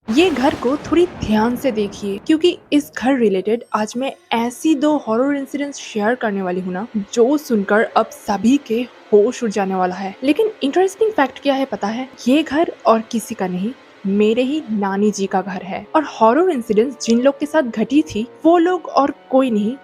ये घर को थोड़ी ध्यान से देखिए क्योंकि इस घर रिलेटेड आज मैं ऐसी दो हॉरर इंसिडेंट्स शेयर करने वाली हूँ ना जो सुनकर अब सभी के होश उड़ जाने वाला है। लेकिन इंटरेस्टिंग फैक्ट क्या है पता है, ये घर और किसी का नहीं, मेरे ही नानी जी का घर है। और हॉरर इंसिडेंट्स जिन लोग के साथ घटी थी वो लोग और कोई नहीं,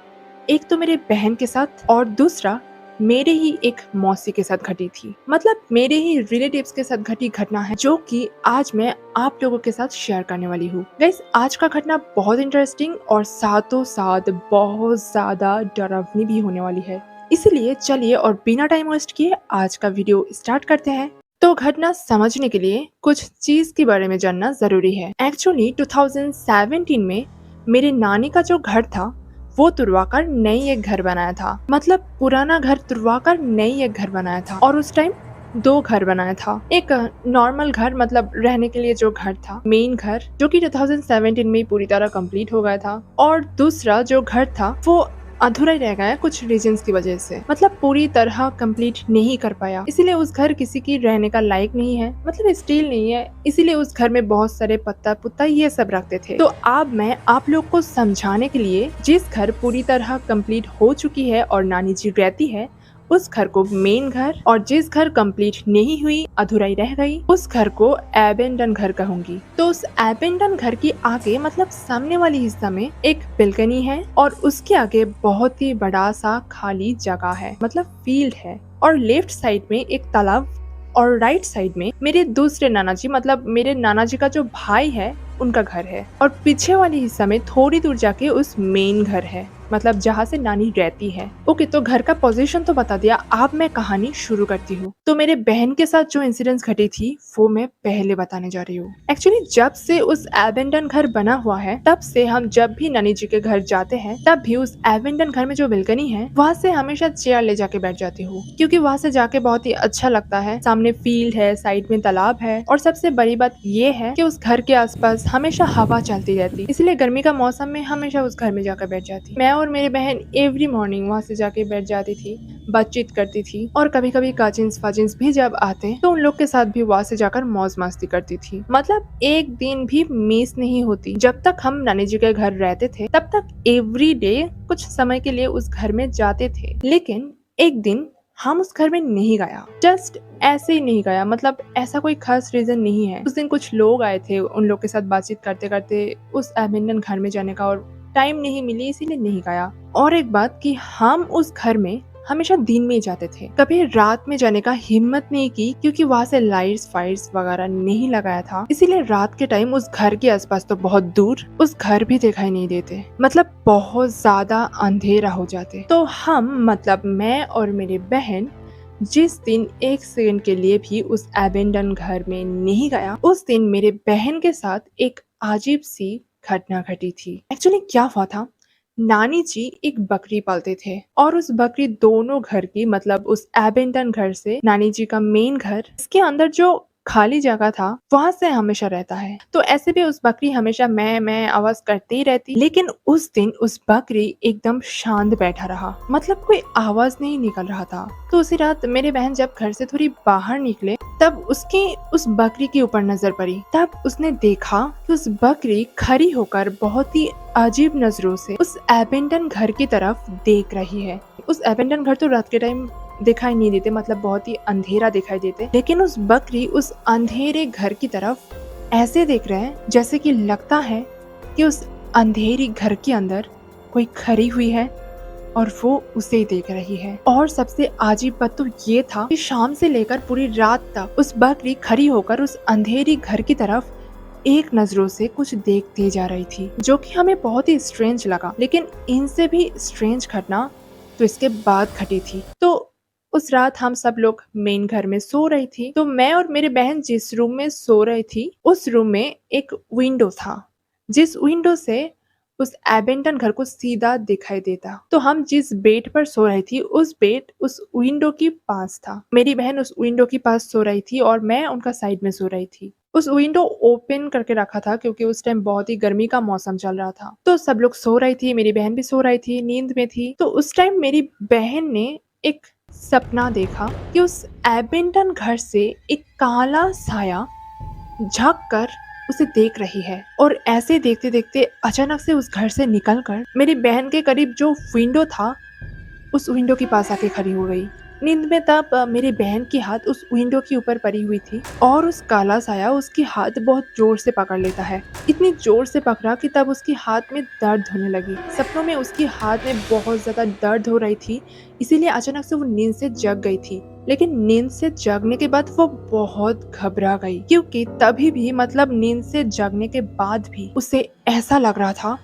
एक तो मेरे बहन के साथ और दूसरा मेरे ही एक मौसी के साथ घटी थी। मतलब मेरे ही रिलेटिव्स के साथ घटी घटना है जो कि आज मैं आप लोगों के साथ शेयर करने वाली हूँ। गाइस, आज का घटना बहुत इंटरेस्टिंग और साथों साथ बहुत ज्यादा डरावनी भी होने वाली है। इसलिए चलिए और बिना टाइम वेस्ट किए आज का वीडियो स्टार्ट करते हैं। तो घटना समझने के लिए कुछ चीज के बारे में जानना जरूरी है। एक्चुअली 2017 में मेरे नानी का जो घर था वो तुड़वाकर नई एक घर बनाया था। मतलब पुराना घर तुड़वाकर नई एक घर बनाया था। और उस टाइम दो घर बनाया था। एक नॉर्मल घर, मतलब रहने के लिए जो घर था, मेन घर, जो कि 2017 में पूरी तरह कंप्लीट हो गया था। और दूसरा जो घर था वो अधूरा ही रह गया कुछ रीजंस की वजह से, मतलब पूरी तरह कंप्लीट नहीं कर पाया। इसीलिए उस घर किसी की रहने का लायक नहीं है, मतलब स्टील नहीं है। इसीलिए उस घर में बहुत सारे पत्ता पुत्ता ये सब रखते थे। तो अब मैं आप लोग को समझाने के लिए जिस घर पूरी तरह कंप्लीट हो चुकी है और नानी जी रहती है उस घर को मेन घर, और जिस घर कंप्लीट नहीं हुई, अधूरा ही रह गई, उस घर को एबेंडन घर कहूंगी। तो उस एबेंडन घर की आगे, मतलब सामने वाली हिस्सा में एक बालकनी है और उसके आगे बहुत ही बड़ा सा खाली जगह है, मतलब फील्ड है। और लेफ्ट साइड में एक तालाब और राइट साइड में मेरे दूसरे नाना जी, मतलब मेरे नाना जी का जो भाई है उनका घर है। और पीछे वाली हिस्सा में थोड़ी दूर जाके उस मेन घर है, मतलब जहाँ से नानी रहती है। ओके, तो घर का पोजीशन तो बता दिया, अब मैं कहानी शुरू करती हूँ। तो मेरे बहन के साथ जो इंसिडेंट्स घटी थी वो मैं पहले बताने जा रही हूँ। एक्चुअली जब से उस एबेंडन घर बना हुआ है तब से हम जब भी नानी जी के घर जाते हैं तब भी उस एबेंडन घर में जो बालकनी है वहाँ से हमेशा चेयर ले जाके बैठ जाती हूँ, क्योंकि वहाँ से जाके बहुत ही अच्छा लगता है। सामने फील्ड है, साइड में तालाब है, और सबसे बड़ी बात ये है कि उस घर के आसपास हमेशा हवा चलती रहती, इसलिए गर्मी का मौसम में हमेशा उस घर में जाकर बैठ जाती। मैं और मेरी बहन एवरी मॉर्निंग वहाँ से जाके बैठ जाती थी, बातचीत करती थी, और कभी कभी काजिन्स फाजिन्स भी जब आते तो उन लोग के साथ भी वहाँ से जाकर मौज मस्ती करती थी। मतलब एक दिन भी मिस नहीं होती। जब तक हम नानी जी के घर रहते थे तब तक एवरी डे कुछ समय के लिए उस घर में जाते थे। लेकिन एक दिन हम उस घर में नहीं गया, जस्ट ऐसे ही नहीं गया, मतलब ऐसा कोई खास रीजन नहीं है। उस दिन कुछ लोग आए थे, उन लोग के साथ बातचीत करते करते उस एबेंडन घर में जाने का और टाइम नहीं मिली, इसीलिए नहीं गया। और एक बात कि हम उस घर में हमेशा दिन में जाते थे, कभी रात में जाने का हिम्मत नहीं की, क्योंकि वहाँ से लाइट्स फाइट्स वगैरह नहीं लगाया था। इसीलिए रात के टाइम उस घर के आसपास तो बहुत दूर उस घर भी दिखाई नहीं देते, मतलब बहुत ज्यादा अंधेरा हो जाते। तो हम, मतलब मैं और मेरी बहन, जिस दिन एक सेकंड के लिए भी उस एबेंडन घर में नहीं गया, उस दिन मेरे बहन के साथ एक अजीब सी घटना घटी थी। एक्चुअली क्या हुआ था, नानी जी एक बकरी पालते थे, और उस बकरी दोनों घर की, मतलब उस एबेंडन घर से नानी जी का मेन घर, इसके अंदर जो खाली जगह था वहां से हमेशा रहता है। तो ऐसे भी उस बकरी हमेशा मैं आवाज करती ही रहती। लेकिन उस दिन उस बकरी एकदम शांत बैठा रहा, मतलब कोई आवाज नहीं निकल रहा था। तो उसी रात मेरे बहन जब घर से थोड़ी बाहर निकले तब उसकी उस बकरी के ऊपर नजर पड़ी। तब उसने देखा कि उस बकरी खड़ी होकर बहुत ही अजीब नजरों से उस एबेंडन घर की तरफ देख रही है। उस एबेंडन घर तो रात के टाइम दिखाई नहीं देते, मतलब बहुत ही अंधेरा दिखाई देते, लेकिन उस बकरी उस अंधेरे घर की तरफ ऐसे देख रहे हैं जैसे कि लगता है कि उस अंधेरी घर के अंदर कोई खड़ी हुई है और वो उसे देख रही है। और सबसे अजीब बात तो ये था कि शाम से लेकर पूरी रात तक उस बकरी खड़ी होकर उस अंधेरी घर की तरफ एक नजरों से कुछ देखती जा रही थी, जो कि हमें बहुत ही स्ट्रेंज लगा। लेकिन इनसे भी स्ट्रेंज घटना तो इसके बाद घटी थी। तो उस रात हम सब लोग मेन घर में सो रही थी। तो मैं और मेरी बहन जिस रूम में सो रही थी उस रूम में एक विंडो था, जिस विंडो से उस एबेंडन घर को सीधा दिखाई देता। तो हम जिस बेड पर सो रही थी उस बेड उस विंडो के पास था। मेरी बहन उस विंडो के पास सो रही थी और मैं उनका साइड में सो रही थी। उस विंडो ओपन करके रखा था क्योंकि उस टाइम बहुत ही गर्मी का मौसम चल रहा था। तो सब लोग सो रही थी, मेरी बहन भी सो रही थी, नींद में थी। तो उस टाइम मेरी बहन ने एक सपना देखा कि उस एबेंडन घर से एक काला साया झांक कर उसे देख रही है। और ऐसे देखते देखते अचानक से उस घर से निकलकर मेरी बहन के करीब जो विंडो था उस विंडो के पास आके खड़ी हो गई। नींद में तब मेरी बहन की हाथ उस विंडो के ऊपर पड़ी हुई थी और उस काला साया उसकी हाथ बहुत जोर से पकड़ लेता है। इतनी जोर से पकड़ा कि तब उसकी हाथ में दर्द होने लगी। सपनों में उसकी हाथ में बहुत ज्यादा दर्द हो रही थी, इसीलिए अचानक से वो नींद से जग गई थी। लेकिन नींद से जगने के बाद वो बहुत घबरा गई, क्योंकि तभी भी मतलब नींद से जगने के बाद भी उसे ऐसा लग रहा था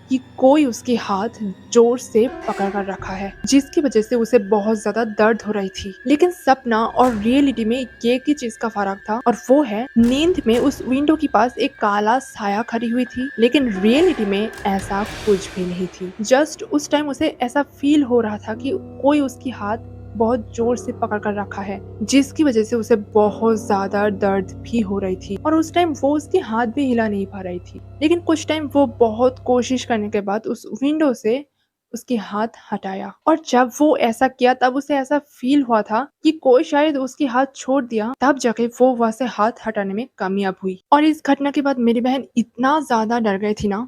कि कोई उसके हाथ जोर से पकड़ कर रखा है, जिसकी वजह से उसे बहुत ज्यादा दर्द हो रही थी। लेकिन सपना और रियलिटी में एक ही चीज का फर्क था, और वो है नींद में उस विंडो के पास एक काला साया खड़ी हुई थी, लेकिन रियलिटी में ऐसा कुछ भी नहीं थी। जस्ट उस टाइम उसे ऐसा फील हो रहा था कि कोई उसकी हाथ बहुत जोर से पकड़ कर रखा है, जिसकी वजह से उसे बहुत ज्यादा दर्द भी हो रही थी। और उस टाइम वो उसके हाथ भी हिला नहीं पा रही थी। लेकिन कुछ टाइम वो बहुत कोशिश करने के बाद उस विंडो से उसके हाथ हटाया, और जब वो ऐसा किया तब उसे ऐसा फील हुआ था कि कोई शायद उसके हाथ छोड़ दिया, तब जाके वो वहां से हाथ हटाने में कामयाब हुई। और इस घटना के बाद मेरी बहन इतना ज्यादा डर गई थी ना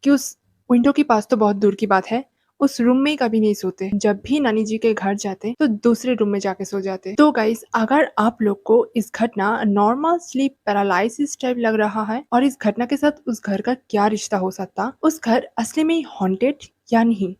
कि उस विंडो के पास तो बहुत दूर की बात है, उस रूम में कभी नहीं सोते। जब भी नानी जी के घर जाते तो दूसरे रूम में जाके सो जाते। तो गाइस, अगर आप लोग को इस घटना नॉर्मल स्लीप पैरालिसिस टाइप लग रहा है और इस घटना के साथ उस घर का क्या रिश्ता हो सकता, उस घर असली में हॉन्टेड या नहीं,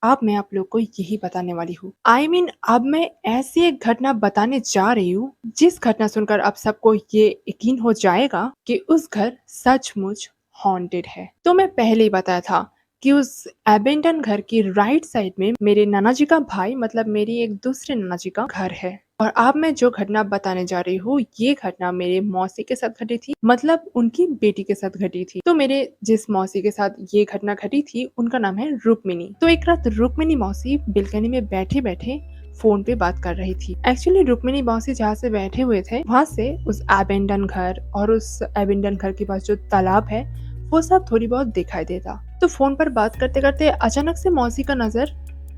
अब मैं आप लोग को यही बताने वाली हूँ। अब मैं ऐसी एक घटना बताने जा रही हूँ जिस घटना सुनकर अब सबको ये यकीन हो जाएगा कि उस घर सचमुच हॉन्टेड है। तो मैं पहले ही बताया था कि उस एबेंडन घर की राइट साइड में मेरे नाना जी का भाई मतलब मेरी एक दूसरे नाना जी का घर है। और अब मैं जो घटना बताने जा रही हूँ ये घटना मेरे मौसी के साथ घटी थी, मतलब उनकी बेटी के साथ घटी थी। तो मेरे जिस मौसी के साथ ये घटना घटी थी उनका नाम है रुक्मिनी। तो एक रात रुक्मिनी मौसी बिल्कनी में बैठे बैठे फोन पे बात कर रही थी। एक्चुअली रुक्मिनी मौसी जहाँ से बैठे हुए थे वहाँ से उस एबेंडन घर और उस एबेंडन घर के पास जो तालाब है वो सब थोड़ी बहुत दिखाई देता। तो फोन पर बात करते करते अचानक से मौसी का नजर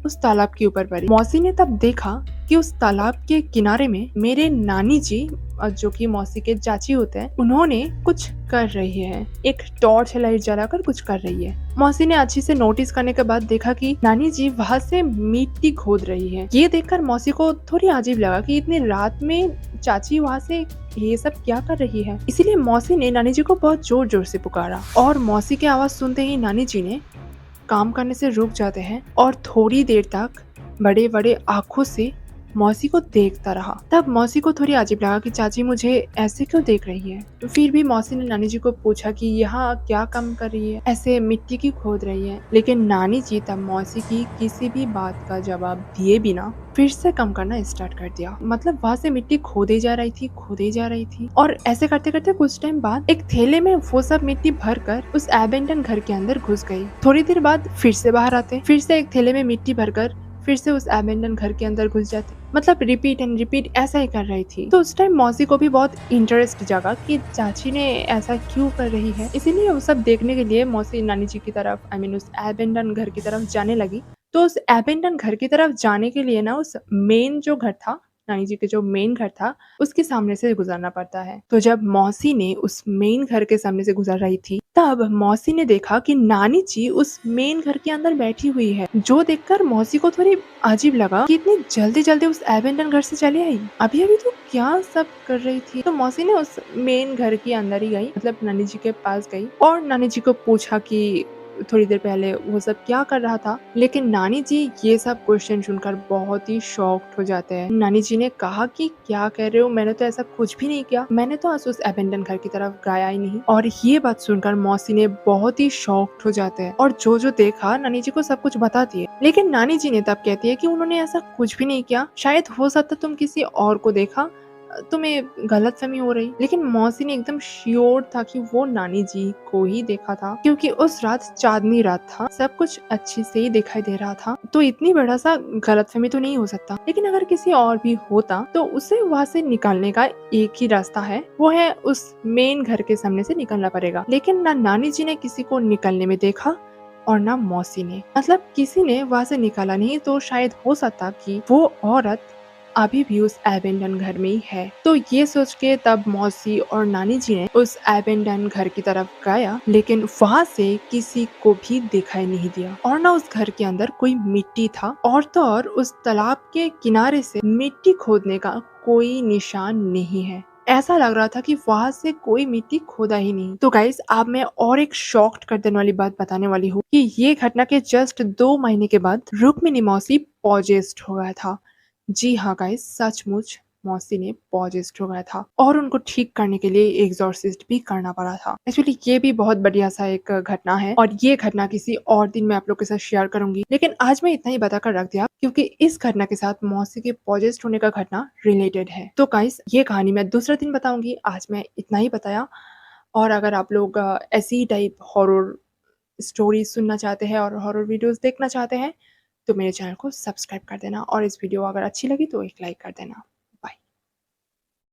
उस तालाब के ऊपर पड़ी। मौसी ने तब देखा कि उस तालाब के किनारे में मेरे नानी जी जो कि मौसी के चाची होते हैं, उन्होंने कुछ कर रही है। एक टॉर्च लाइट जलाकर कुछ कर रही है। मौसी ने अच्छी से नोटिस करने के बाद देखा कि नानी जी वहाँ से मिट्टी खोद रही है। ये देखकर मौसी को थोड़ी अजीब लगा कि इतनी रात में चाची वहाँ से ये सब क्या कर रही है। इसीलिए मौसी ने नानी जी को बहुत जोर जोर से पुकारा, और मौसी की आवाज सुनते ही नानी जी ने काम करने से रुक जाते हैं और थोड़ी देर तक बड़े बड़े आंखों से मौसी को देखता रहा। तब मौसी को थोड़ी अजीब लगा कि चाची मुझे ऐसे क्यों देख रही है। तो फिर भी मौसी ने नानी जी को पूछा कि यहाँ क्या काम कर रही है, ऐसे मिट्टी की खोद रही है। लेकिन नानी जी तब मौसी की किसी भी बात का जवाब दिए बिना फिर से काम करना स्टार्ट कर दिया। मतलब वहाँ से मिट्टी खोदे जा रही थी, खोदे जा रही थी, और ऐसे करते करते कुछ टाइम बाद एक थैले में वो सब मिट्टी भरकर उस एबेंडन घर के अंदर घुस गई। थोड़ी देर बाद फिर से बाहर आते, फिर से एक थैले में मिट्टी भरकर फिर से उस एबेंडन घर के अंदर घुस जाते। मतलब रिपीट एंड रिपीट ऐसा ही कर रही थी। तो उस टाइम मौसी को भी बहुत इंटरेस्ट जागा कि चाची ने ऐसा क्यों कर रही है। इसीलिए वो सब देखने के लिए मौसी नानी जी की तरफ उस एबेंडन घर की तरफ जाने लगी। तो उस एबेंडन घर की तरफ जाने के लिए ना उस मेन जो घर था, नानी जी के जो मेन घर था, उसके सामने से गुजरना पड़ता है। तो जब मौसी ने उस मेन घर के सामने से गुजर रही थी तब मौसी ने देखा कि नानी जी उस मेन घर के अंदर बैठी हुई है, जो देखकर मौसी को थोड़ी अजीब लगा कि इतनी जल्दी जल्दी उस एबेंडन घर से चली आई। अभी अभी तो क्या सब कर रही थी। तो मौसी ने उस मेन घर के अंदर ही गई, मतलब नानी जी के पास गई और नानी जी को पूछा कि थोड़ी देर पहले वो सब क्या कर रहा था। लेकिन नानी जी ये सब क्वेश्चन सुनकर बहुत ही शॉक्ड हो जाते हैं। नानी जी ने कहा कि क्या कह रहे हो, मैंने तो ऐसा कुछ भी नहीं किया, मैंने तो आज उस एबेंडन घर की तरफ गया ही नहीं। और ये बात सुनकर मौसी ने बहुत ही शॉक्ड हो जाते हैं और जो जो देखा नानी जी को सब कुछ बताती है। लेकिन नानी जी ने तब कहती है कि उन्होंने ऐसा कुछ भी नहीं किया, शायद हो सकता तुम किसी और को देखा, तुम्हें गलतफहमी हो रही। लेकिन मौसी ने एकदम श्योर था कि वो नानी जी को ही देखा था, क्योंकि उस रात चांदनी रात था, सब कुछ अच्छे से ही दिखाई दे रहा था। तो इतनी बड़ा सा गलतफहमी तो नहीं हो सकता। लेकिन अगर किसी और भी होता तो उसे वहाँ से निकालने का एक ही रास्ता है, वो है उस मेन घर के सामने से निकलना पड़ेगा। लेकिन ना नानी जी ने किसी को निकलने में देखा और ना मौसी ने, मतलब किसी ने वहाँ से निकाला नहीं। तो शायद हो सकता कि वो औरत अभी भी उस एबेंडन घर में ही है। तो ये सोच के तब मौसी और नानी जी ने उस एबेंडन घर की तरफ गया, लेकिन वहाँ से किसी को भी दिखाई नहीं दिया और ना उस घर के अंदर कोई मिट्टी था और तो और उस तालाब के किनारे से मिट्टी खोदने का कोई निशान नहीं है। ऐसा लग रहा था कि वहां से कोई मिट्टी खोदा ही नहीं। तो गाइस अब मैं और एक शॉक्ड कर देने वाली बात बताने वाली हूँ कि ये घटना के जस्ट 2 महीने के बाद रुक्मिणी मौसी पॉजेस्ड हो गया था। जी हाँ गाइस, सचमुच मौसी ने पॉजेस्ड हो गया था और उनको ठीक करने के लिए एग्जॉर्सिस्ट भी करना पड़ा था। एक्चुअली ये भी बहुत बढ़िया सा एक घटना है और ये घटना किसी और दिन मैं आप लोग के साथ शेयर करूंगी, लेकिन आज मैं इतना ही बताकर रख दिया क्योंकि इस घटना के साथ मौसी के पॉजेस्ड होने का घटना रिलेटेड है। तो गाइस ये कहानी मैं दूसरे दिन बताऊंगी, आज मैं इतना ही बताया। और अगर आप लोग ऐसी टाइप हॉरर स्टोरी सुनना चाहते हैं और हॉरर वीडियोस देखना चाहते हैं तो मेरे चैनल को सब्सक्राइब कर देना और इस वीडियो अगर अच्छी लगी तो एक लाइक कर देना।